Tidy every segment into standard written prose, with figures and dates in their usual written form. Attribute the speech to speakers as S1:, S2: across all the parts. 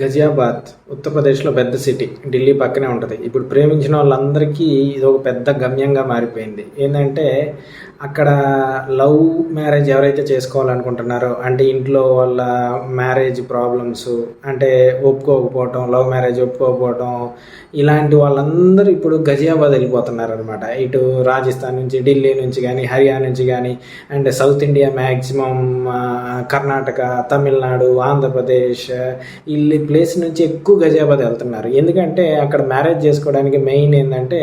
S1: గజియాబాద్ ఉత్తరప్రదేశ్లో పెద్ద సిటీ, ఢిల్లీ పక్కనే ఉంటుంది. ఇప్పుడు ప్రేమించిన వాళ్ళందరికీ ఇది ఒక పెద్ద గమ్యంగా మారిపోయింది. ఏంటంటే అక్కడ లవ్ మ్యారేజ్ ఎవరైతే చేసుకోవాలనుకుంటున్నారో, అంటే ఇంట్లో వాళ్ళ మ్యారేజ్ ప్రాబ్లమ్స్, అంటే ఒప్పుకోకపోవటం, లవ్ మ్యారేజ్ ఒప్పుకోకపోవటం, ఇలాంటి వాళ్ళందరూ ఇప్పుడు గజియాబాద్ వెళ్ళిపోతున్నారు అనమాట. ఇటు రాజస్థాన్ నుంచి, ఢిల్లీ నుంచి కానీ, హర్యానా నుంచి కానీ, and south India maximum, Karnataka, Tamil Nadu, Andhra Pradesh, ఈ ప్లేస్ నుంచి ఎక్కువ గజియాబాద్ వెళ్తున్నారు. ఎందుకంటే అక్కడ మ్యారేజ్ చేసుకోవడానికి మెయిన్ ఏంటంటే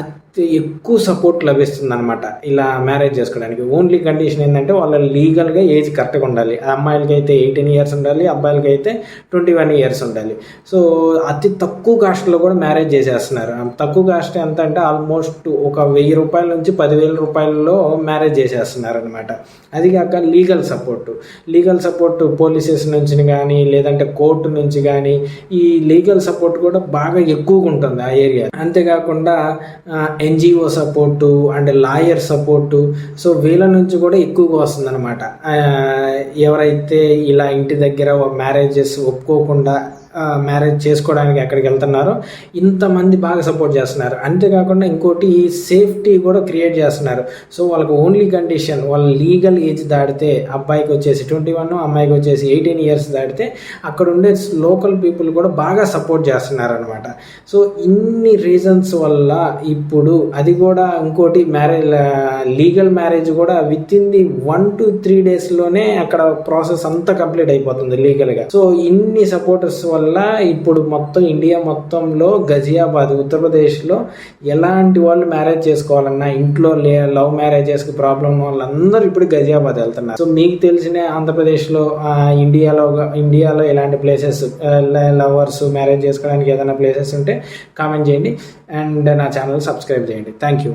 S1: అతి ఎక్కువ సపోర్ట్ లభిస్తుంది అనమాట. ఇలా మ్యారేజ్ చేసుకోవడానికి ఓన్లీ కండిషన్ ఏంటంటే వాళ్ళ లీగల్గా ఏజ్ కరెక్ట్గా ఉండాలి. అమ్మాయిలకి అయితే 18 years ఉండాలి, అబ్బాయిలకి అయితే 21 years ఉండాలి. సో అతి తక్కువ కాస్ట్లో కూడా మ్యారేజ్ చేసేస్తున్నారు. తక్కువ కాస్ట్ ఎంత అంటే ఆల్మోస్ట్ ఒక 1000 రూపాయల నుంచి 10,000 రూపాయల్లో మ్యారేజ్ చేసేస్తున్నారు అనమాట. అది కాక లీగల్ సపోర్ట్ పోలీసెస్ నుంచి కానీ, లేదంటే కోర్టు నుంచి కానీ, ఈ లీగల్ సపోర్ట్ కూడా బాగా ఎక్కువగా ఉంటుంది ఆ ఏరియా. అంతేకాకుండా NGO support and lawyer support, so వీళ్ళ నుంచి కూడా ఎక్కువగా వస్తుందన్నమాట. ఎవరైతే ఇలా ఇంటి దగ్గర మ్యారేజెస్ ఒప్పుకోకుండా మ్యారేజ్ చేసుకోవడానికి ఎక్కడికి వెళ్తున్నారో ఇంతమంది బాగా సపోర్ట్ చేస్తున్నారు. అంతేకాకుండా ఇంకోటి సేఫ్టీ కూడా క్రియేట్ చేస్తున్నారు. సో వాళ్ళకి ఓన్లీ కండిషన్ వాళ్ళ లీగల్ ఏజ్ దాటితే, అబ్బాయికి వచ్చేసి 21, అమ్మాయికి వచ్చేసి 18 years దాటితే అక్కడ ఉండే లోకల్ పీపుల్ కూడా బాగా సపోర్ట్ చేస్తున్నారు అనమాట. సో ఇన్ని రీజన్స్ వల్ల ఇప్పుడు అది కూడా ఇంకోటి లీగల్ మ్యారేజ్ కూడా విత్ ఇన్ ది 1 to 3 daysలోనే అక్కడ ప్రాసెస్ అంతా కంప్లీట్ అయిపోతుంది లీగల్గా. సో ఇన్ని సపోర్టర్స్ వల్ల ఇప్పుడు మొత్తం ఇండియా మొత్తంలో గజియాబాద్ ఉత్తరప్రదేశ్లో ఎలాంటి వాళ్ళు మ్యారేజ్ చేసుకోవాలన్నా, ఇంట్లో లవ్ మ్యారేజెస్కి ప్రాబ్లం వాళ్ళందరూ ఇప్పుడు గజియాబాద్ వెళ్తున్నారు. సో మీకు తెలిసిన ఆంధ్రప్రదేశ్లో, ఇండియాలో ఇలాంటి ప్లేసెస్, లవర్స్ మ్యారేజ్ చేసుకోవడానికి ఏదైనా ప్లేసెస్ ఉంటే కామెంట్ చేయండి అండ్ నా ఛానల్ సబ్స్క్రైబ్ చేయండి. Thank you.